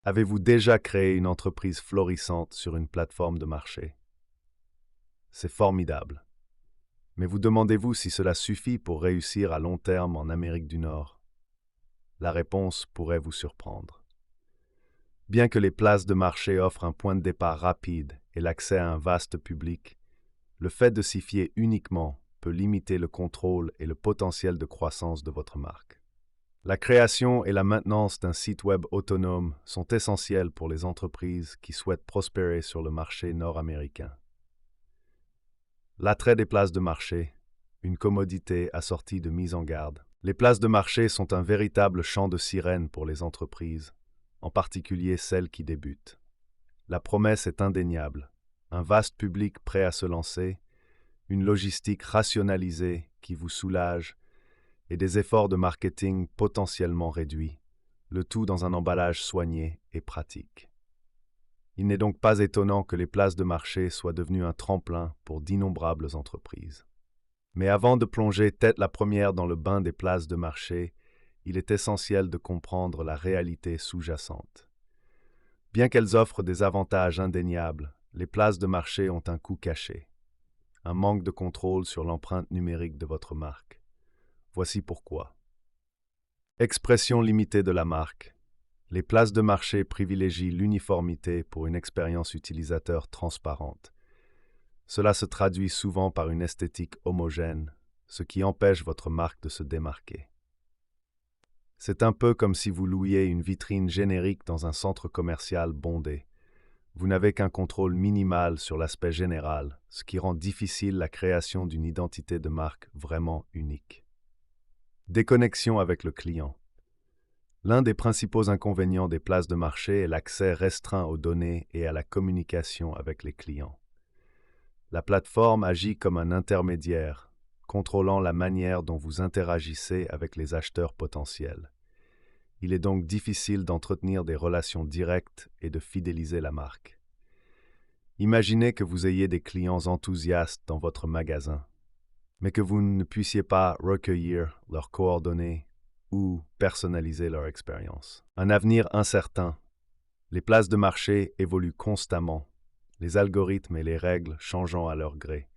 Avez-vous déjà créé une entreprise florissante sur une plateforme de marché? C'est formidable. Mais vous demandez-vous si cela suffit pour réussir à long terme en Amérique du Nord? La réponse pourrait vous surprendre. Bien que les places de marché offrent un point de départ rapide et l'accès à un vaste public, le fait de s'y fier uniquement peut limiter le contrôle et le potentiel de croissance de votre marque. La création et la maintenance d'un site web autonome sont essentielles pour les entreprises qui souhaitent prospérer sur le marché nord-américain. L'attrait des places de marché, une commodité assortie de mise en garde. Les places de marché sont un véritable chant de sirène pour les entreprises, en particulier celles qui débutent. La promesse est indéniable, un vaste public prêt à se lancer, une logistique rationalisée qui vous soulage et des efforts de marketing potentiellement réduits, le tout dans un emballage soigné et pratique. Il n'est donc pas étonnant que les places de marché soient devenues un tremplin pour d'innombrables entreprises. Mais avant de plonger tête la première dans le bain des places de marché, il est essentiel de comprendre la réalité sous-jacente. Bien qu'elles offrent des avantages indéniables, les places de marché ont un coût caché, un manque de contrôle sur l'empreinte numérique de votre marque. Voici pourquoi. Expression limitée de la marque. Les places de marché privilégient l'uniformité pour une expérience utilisateur transparente. Cela se traduit souvent par une esthétique homogène, ce qui empêche votre marque de se démarquer. C'est un peu comme si vous louiez une vitrine générique dans un centre commercial bondé. Vous n'avez qu'un contrôle minimal sur l'aspect général, ce qui rend difficile la création d'une identité de marque vraiment unique. Déconnexion avec le client. L'un des principaux inconvénients des places de marché est l'accès restreint aux données et à la communication avec les clients. La plateforme agit comme un intermédiaire, contrôlant la manière dont vous interagissez avec les acheteurs potentiels. Il est donc difficile d'entretenir des relations directes et de fidéliser la marque. Imaginez que vous ayez des clients enthousiastes dans votre magasin, mais que vous ne puissiez pas recueillir leurs coordonnées ou personnaliser leur expérience. Un avenir incertain. Les places de marché évoluent constamment, les algorithmes et les règles changeant à leur gré.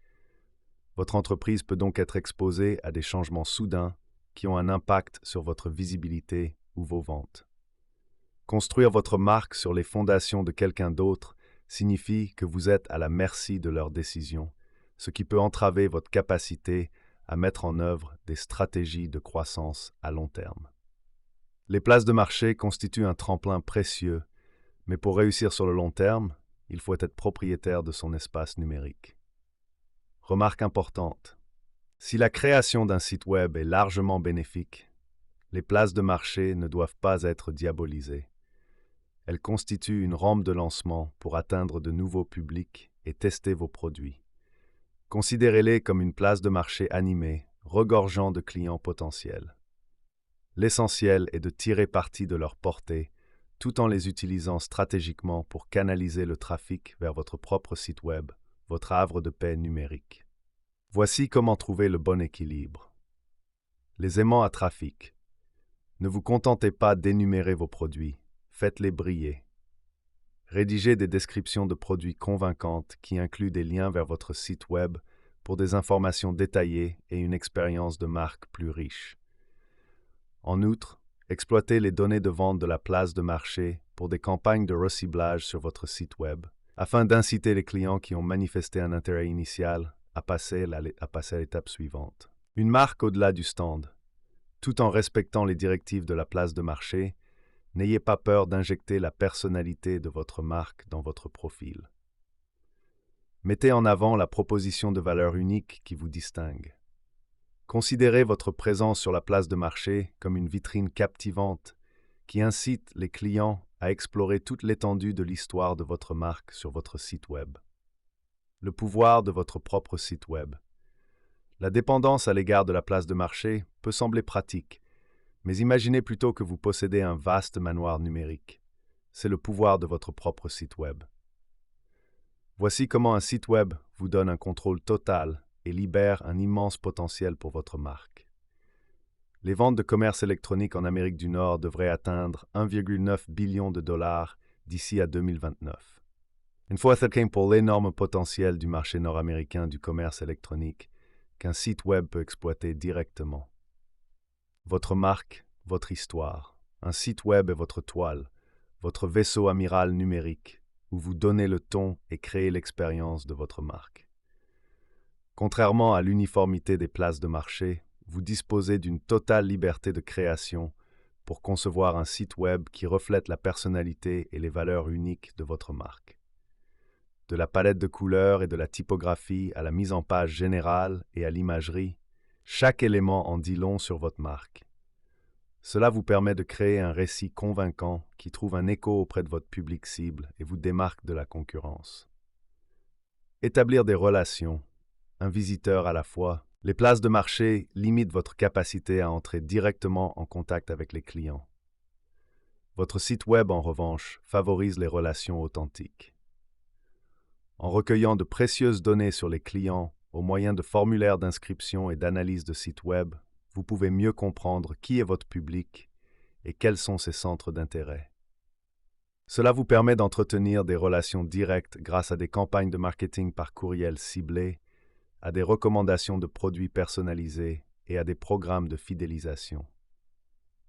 Votre entreprise peut donc être exposée à des changements soudains qui ont un impact sur votre visibilité ou vos ventes. Construire votre marque sur les fondations de quelqu'un d'autre signifie que vous êtes à la merci de leurs décisions, ce qui peut entraver votre capacité à mettre en œuvre des stratégies de croissance à long terme. Les places de marché constituent un tremplin précieux, mais pour réussir sur le long terme, il faut être propriétaire de son espace numérique. Remarque importante. Si la création d'un site web est largement bénéfique, les places de marché ne doivent pas être diabolisées. Elles constituent une rampe de lancement pour atteindre de nouveaux publics et tester vos produits. Considérez-les comme une place de marché animée, regorgeant de clients potentiels. L'essentiel est de tirer parti de leur portée, tout en les utilisant stratégiquement pour canaliser le trafic vers votre propre site web, votre havre de paix numérique. Voici comment trouver le bon équilibre. Les aimants à trafic. Ne vous contentez pas d'énumérer vos produits, faites-les briller. Rédigez des descriptions de produits convaincantes qui incluent des liens vers votre site web pour des informations détaillées et une expérience de marque plus riche. En outre, exploitez les données de vente de la place de marché pour des campagnes de reciblage sur votre site web, afin d'inciter les clients qui ont manifesté un intérêt initial à passer à l'étape suivante. Une marque au-delà du stand. Tout en respectant les directives de la place de marché, n'ayez pas peur d'injecter la personnalité de votre marque dans votre profil. Mettez en avant la proposition de valeur unique qui vous distingue. Considérez votre présence sur la place de marché comme une vitrine captivante qui incite les clients à explorer toute l'étendue de l'histoire de votre marque sur votre site web. Le pouvoir de votre propre site web. La dépendance à l'égard de la place de marché peut sembler pratique, mais imaginez plutôt que vous possédez un vaste manoir numérique. C'est le pouvoir de votre propre site web. Voici comment un site web vous donne un contrôle total et libère un immense potentiel pour votre marque. Les ventes de commerce électronique en Amérique du Nord devraient atteindre 1,9 billion de dollars d'ici à 2029. Une fois certain pour l'énorme potentiel du marché nord-américain du commerce électronique qu'un site web peut exploiter directement. Votre marque, votre histoire. Un site web est votre toile, votre vaisseau amiral numérique, où vous donnez le ton et créez l'expérience de votre marque. Contrairement à l'uniformité des places de marché, vous disposez d'une totale liberté de création pour concevoir un site web qui reflète la personnalité et les valeurs uniques de votre marque. De la palette de couleurs et de la typographie à la mise en page générale et à l'imagerie, chaque élément en dit long sur votre marque. Cela vous permet de créer un récit convaincant qui trouve un écho auprès de votre public cible et vous démarque de la concurrence. Établir des relations, un visiteur à la fois. Les places de marché limitent votre capacité à entrer directement en contact avec les clients. Votre site web, en revanche, favorise les relations authentiques. En recueillant de précieuses données sur les clients au moyen de formulaires d'inscription et d'analyse de sites web, vous pouvez mieux comprendre qui est votre public et quels sont ses centres d'intérêt. Cela vous permet d'entretenir des relations directes grâce à des campagnes de marketing par courriel ciblées, à des recommandations de produits personnalisés et à des programmes de fidélisation.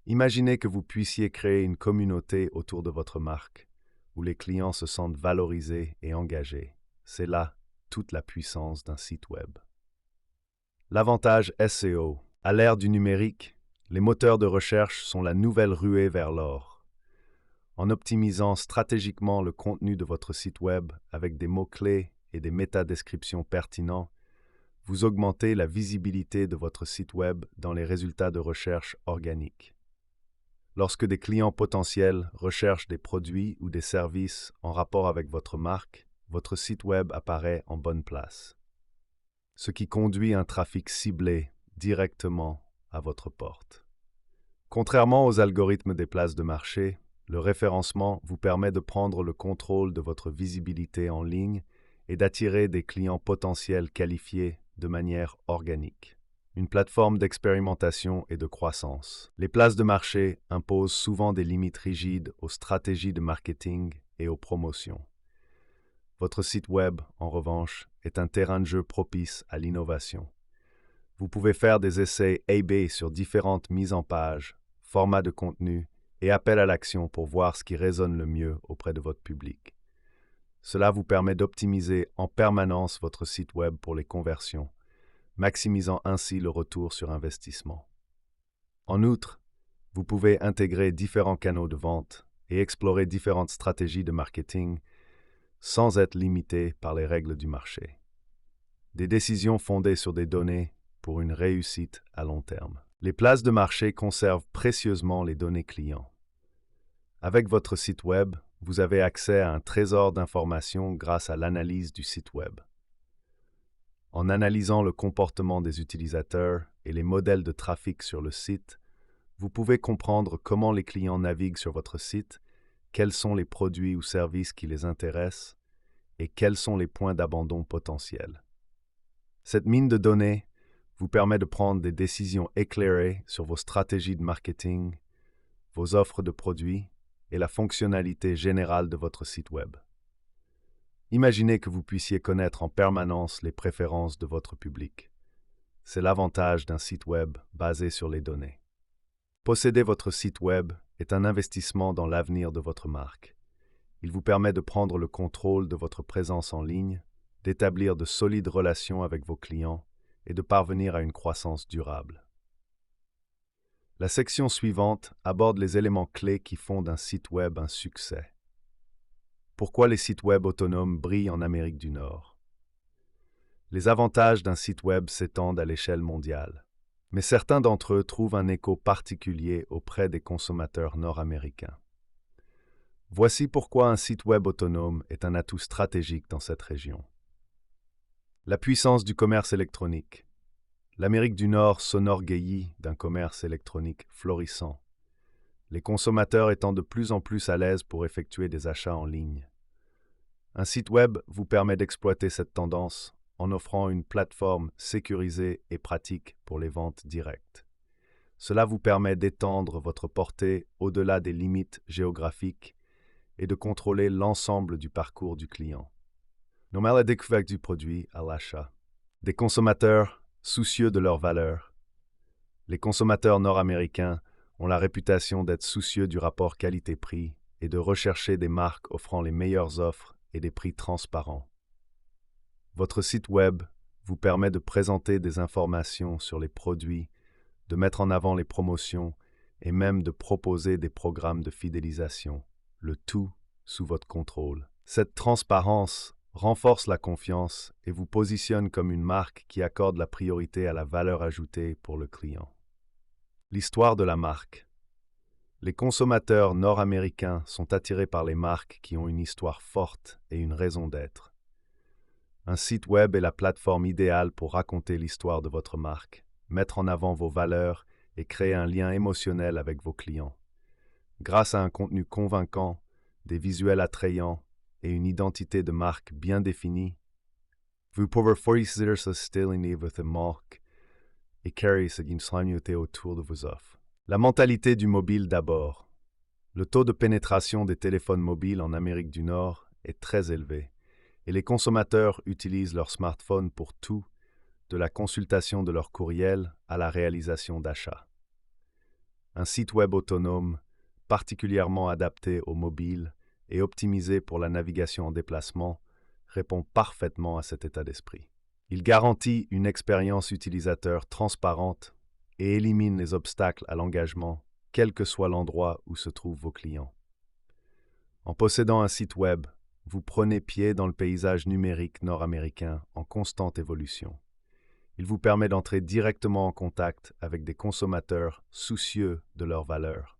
Imaginez que vous puissiez créer une communauté autour de votre marque, où les clients se sentent valorisés et engagés. C'est là toute la puissance d'un site web. L'avantage SEO. À l'ère du numérique, les moteurs de recherche sont la nouvelle ruée vers l'or. En optimisant stratégiquement le contenu de votre site web avec des mots-clés et des métadescriptions pertinents, vous augmentez la visibilité de votre site web dans les résultats de recherche organiques. Lorsque des clients potentiels recherchent des produits ou des services en rapport avec votre marque, votre site web apparaît en bonne place, ce qui conduit un trafic ciblé directement à votre porte. Contrairement aux algorithmes des places de marché, le référencement vous permet de prendre le contrôle de votre visibilité en ligne et d'attirer des clients potentiels qualifiés de manière organique. Une plateforme d'expérimentation et de croissance. Les places de marché imposent souvent des limites rigides aux stratégies de marketing et aux promotions. Votre site web, en revanche, est un terrain de jeu propice à l'innovation. Vous pouvez faire des essais A/B sur différentes mises en page, formats de contenu et appels à l'action pour voir ce qui résonne le mieux auprès de votre public. Cela vous permet d'optimiser en permanence votre site web pour les conversions, maximisant ainsi le retour sur investissement. En outre, vous pouvez intégrer différents canaux de vente et explorer différentes stratégies de marketing sans être limité par les règles du marché. Des décisions fondées sur des données pour une réussite à long terme. Les places de marché conservent précieusement les données clients. Avec votre site web, vous avez accès à un trésor d'informations grâce à l'analyse du site web. En analysant le comportement des utilisateurs et les modèles de trafic sur le site, vous pouvez comprendre comment les clients naviguent sur votre site, quels sont les produits ou services qui les intéressent et quels sont les points d'abandon potentiels. Cette mine de données vous permet de prendre des décisions éclairées sur vos stratégies de marketing, vos offres de produits et la fonctionnalité générale de votre site web. Imaginez que vous puissiez connaître en permanence les préférences de votre public. C'est l'avantage d'un site web basé sur les données. Posséder votre site web est un investissement dans l'avenir de votre marque. Il vous permet de prendre le contrôle de votre présence en ligne, d'établir de solides relations avec vos clients et de parvenir à une croissance durable. La section suivante aborde les éléments clés qui font d'un site web un succès. Pourquoi les sites web autonomes brillent en Amérique du Nord? Les avantages d'un site web s'étendent à l'échelle mondiale, mais certains d'entre eux trouvent un écho particulier auprès des consommateurs nord-américains. Voici pourquoi un site web autonome est un atout stratégique dans cette région. La puissance du commerce électronique. L'Amérique du Nord s'enorgueillit d'un commerce électronique florissant, les consommateurs étant de plus en plus à l'aise pour effectuer des achats en ligne. Un site web vous permet d'exploiter cette tendance en offrant une plateforme sécurisée et pratique pour les ventes directes. Cela vous permet d'étendre votre portée au-delà des limites géographiques et de contrôler l'ensemble du parcours du client. Nommer la découverte du produit à l'achat. Des consommateurs soucieux de leurs valeurs. Les consommateurs nord-américains ont la réputation d'être soucieux du rapport qualité-prix et de rechercher des marques offrant les meilleures offres et des prix transparents. Votre site web vous permet de présenter des informations sur les produits, de mettre en avant les promotions et même de proposer des programmes de fidélisation, le tout sous votre contrôle. Cette transparence renforce la confiance et vous positionne comme une marque qui accorde la priorité à la valeur ajoutée pour le client. L'histoire de la marque. Les consommateurs nord-américains sont attirés par les marques qui ont une histoire forte et une raison d'être. Un site web est la plateforme idéale pour raconter l'histoire de votre marque, mettre en avant vos valeurs et créer un lien émotionnel avec vos clients. Grâce à un contenu convaincant, des visuels attrayants et une identité de marque bien définie, vous pouvez fournir ce style unique votre marque et créer une communauté autour de vos offres. La mentalité du mobile d'abord. Le taux de pénétration des téléphones mobiles en Amérique du Nord est très élevé et les consommateurs utilisent leur smartphone pour tout, de la consultation de leur courriel à la réalisation d'achats. Un site web autonome, particulièrement adapté aux mobiles et optimisé pour la navigation en déplacement, répond parfaitement à cet état d'esprit. Il garantit une expérience utilisateur transparente et élimine les obstacles à l'engagement, quel que soit l'endroit où se trouvent vos clients. En possédant un site web, vous prenez pied dans le paysage numérique nord-américain en constante évolution. Il vous permet d'entrer directement en contact avec des consommateurs soucieux de leurs valeurs,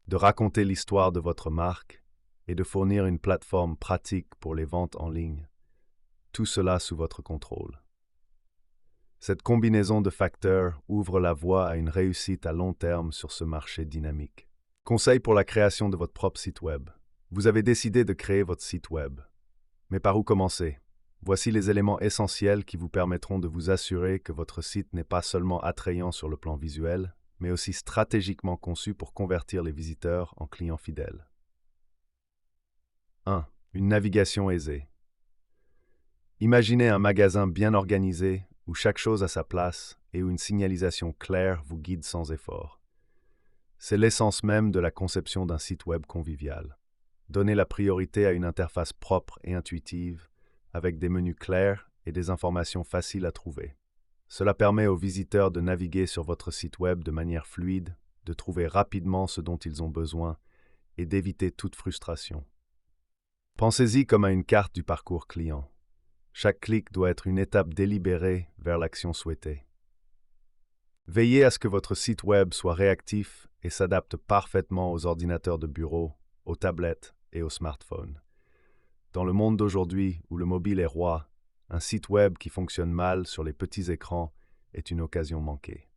de raconter l'histoire de votre marque et de fournir une plateforme pratique pour les ventes en ligne. Tout cela sous votre contrôle. Cette combinaison de facteurs ouvre la voie à une réussite à long terme sur ce marché dynamique. Conseil pour la création de votre propre site web. Vous avez décidé de créer votre site web. Mais par où commencer? Voici les éléments essentiels qui vous permettront de vous assurer que votre site n'est pas seulement attrayant sur le plan visuel, mais aussi stratégiquement conçu pour convertir les visiteurs en clients fidèles. 1. Une navigation aisée. Imaginez un magasin bien organisé où chaque chose a sa place et où une signalisation claire vous guide sans effort. C'est l'essence même de la conception d'un site web convivial. Donnez la priorité à une interface propre et intuitive, avec des menus clairs et des informations faciles à trouver. Cela permet aux visiteurs de naviguer sur votre site web de manière fluide, de trouver rapidement ce dont ils ont besoin et d'éviter toute frustration. Pensez-y comme à une carte du parcours client. Chaque clic doit être une étape délibérée vers l'action souhaitée. Veillez à ce que votre site web soit réactif et s'adapte parfaitement aux ordinateurs de bureau, aux tablettes et aux smartphones. Dans le monde d'aujourd'hui où le mobile est roi, un site web qui fonctionne mal sur les petits écrans est une occasion manquée.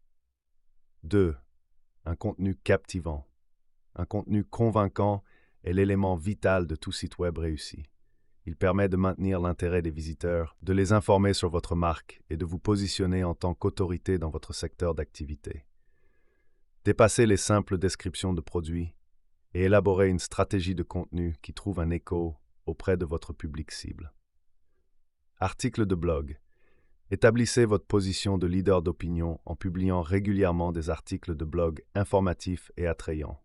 2. Un contenu captivant. Un contenu convaincant est l'élément vital de tout site web réussi. Il permet de maintenir l'intérêt des visiteurs, de les informer sur votre marque et de vous positionner en tant qu'autorité dans votre secteur d'activité. Dépassez les simples descriptions de produits et élaborez une stratégie de contenu qui trouve un écho auprès de votre public cible. Article de blog. Établissez votre position de leader d'opinion en publiant régulièrement des articles de blog informatifs et attrayants.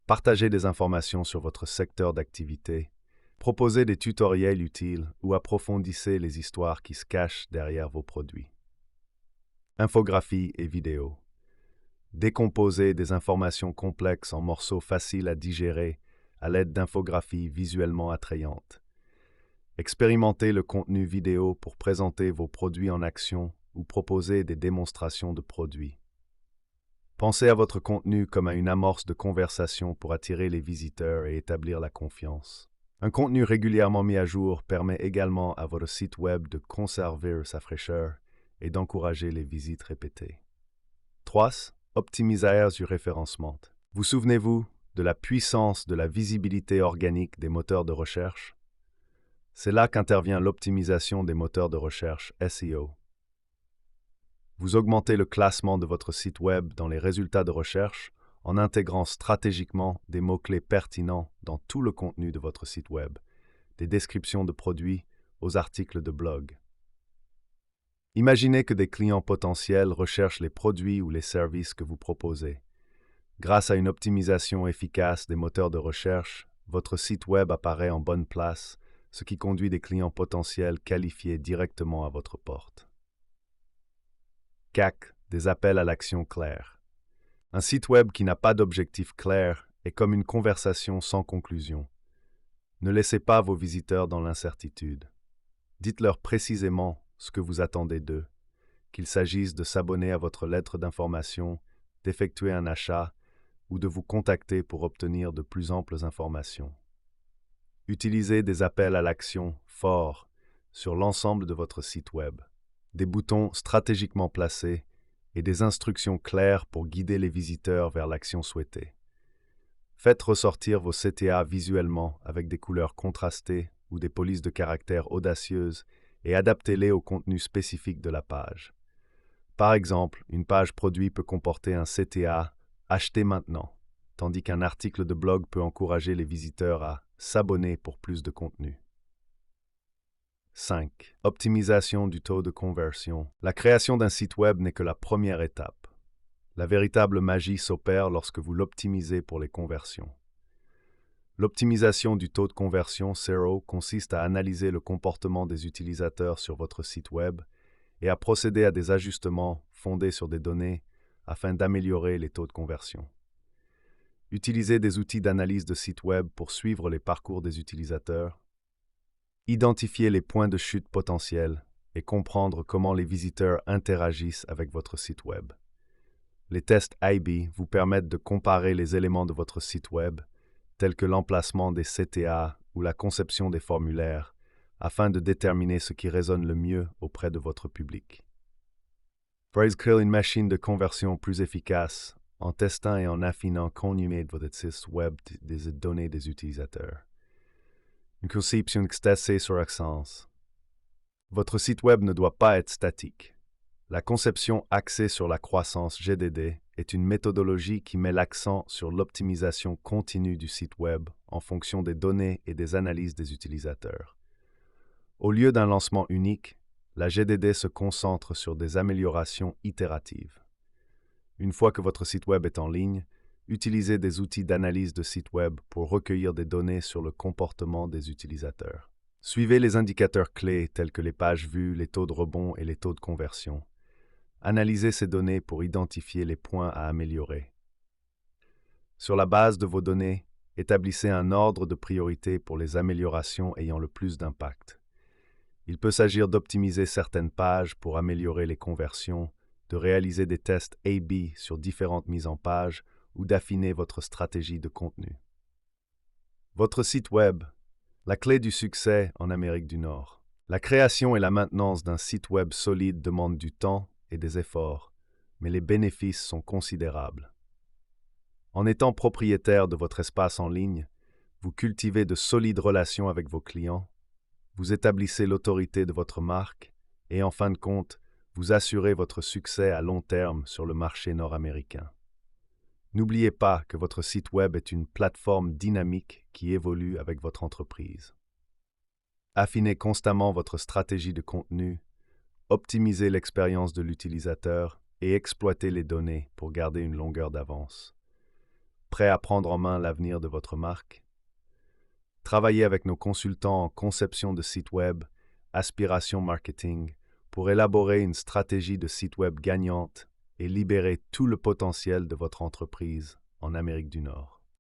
Partagez des informations sur votre secteur d'activité. Proposez des tutoriels utiles ou approfondissez les histoires qui se cachent derrière vos produits. Infographie et vidéos. Décomposez des informations complexes en morceaux faciles à digérer à l'aide d'infographies visuellement attrayantes. Expérimentez le contenu vidéo pour présenter vos produits en action ou proposer des démonstrations de produits. Pensez à votre contenu comme à une amorce de conversation pour attirer les visiteurs et établir la confiance. Un contenu régulièrement mis à jour permet également à votre site web de conserver sa fraîcheur et d'encourager les visites répétées. 3. Optimiser du référencement. Vous souvenez-vous de la puissance de la visibilité organique des moteurs de recherche? C'est là qu'intervient l'optimisation des moteurs de recherche SEO. Vous augmentez le classement de votre site Web dans les résultats de recherche en intégrant stratégiquement des mots-clés pertinents dans tout le contenu de votre site Web, des descriptions de produits aux articles de blog. Imaginez que des clients potentiels recherchent les produits ou les services que vous proposez. Grâce à une optimisation efficace des moteurs de recherche, votre site Web apparaît en bonne place, ce qui conduit des clients potentiels qualifiés directement à votre porte. CAC, des appels à l'action clairs. Un site Web qui n'a pas d'objectif clair est comme une conversation sans conclusion. Ne laissez pas vos visiteurs dans l'incertitude. Dites-leur précisément ce que vous attendez d'eux, qu'il s'agisse de s'abonner à votre lettre d'information, d'effectuer un achat ou de vous contacter pour obtenir de plus amples informations. Utilisez des appels à l'action forts sur l'ensemble de votre site Web, des boutons stratégiquement placés et des instructions claires pour guider les visiteurs vers l'action souhaitée. Faites ressortir vos CTA visuellement avec des couleurs contrastées ou des polices de caractères audacieuses et adaptez-les au contenu spécifique de la page. Par exemple, une page produit peut comporter un CTA « Achetez maintenant », tandis qu'un article de blog peut encourager les visiteurs à s'abonner pour plus de contenu. 5. Optimisation du taux de conversion. La création d'un site Web n'est que la première étape. La véritable magie s'opère lorsque vous l'optimisez pour les conversions. L'optimisation du taux de conversion SEO consiste à analyser le comportement des utilisateurs sur votre site Web et à procéder à des ajustements fondés sur des données afin d'améliorer les taux de conversion. Utilisez des outils d'analyse de site Web pour suivre les parcours des utilisateurs. Identifier les points de chute potentiels et comprendre comment les visiteurs interagissent avec votre site Web. Les tests A/B vous permettent de comparer les éléments de votre site Web, tels que l'emplacement des CTA ou la conception des formulaires, afin de déterminer ce qui résonne le mieux auprès de votre public. Pour créer une machine de conversion plus efficace, en testant et en affinant continuellement votre site Web des données des utilisateurs. Une conception axée sur l'accent. Votre site Web ne doit pas être statique. La conception axée sur la croissance GDD est une méthodologie qui met l'accent sur l'optimisation continue du site Web en fonction des données et des analyses des utilisateurs. Au lieu d'un lancement unique, la GDD se concentre sur des améliorations itératives. Une fois que votre site Web est en ligne, utilisez des outils d'analyse de site Web pour recueillir des données sur le comportement des utilisateurs. Suivez les indicateurs clés tels que les pages vues, les taux de rebond et les taux de conversion. Analysez ces données pour identifier les points à améliorer. Sur la base de vos données, établissez un ordre de priorité pour les améliorations ayant le plus d'impact. Il peut s'agir d'optimiser certaines pages pour améliorer les conversions, de réaliser des tests A/B sur différentes mises en page ou d'affiner votre stratégie de contenu. Votre site Web, la clé du succès en Amérique du Nord. La création et la maintenance d'un site Web solide demandent du temps et des efforts, mais les bénéfices sont considérables. En étant propriétaire de votre espace en ligne, vous cultivez de solides relations avec vos clients, vous établissez l'autorité de votre marque et, en fin de compte, vous assurez votre succès à long terme sur le marché nord-américain. N'oubliez pas que votre site Web est une plateforme dynamique qui évolue avec votre entreprise. Affinez constamment votre stratégie de contenu, optimisez l'expérience de l'utilisateur et exploitez les données pour garder une longueur d'avance. Prêt à prendre en main l'avenir de votre marque? Travaillez avec nos consultants en conception de site Web, aspiration marketing, pour élaborer une stratégie de site Web gagnante et libérer tout le potentiel de votre entreprise en Amérique du Nord.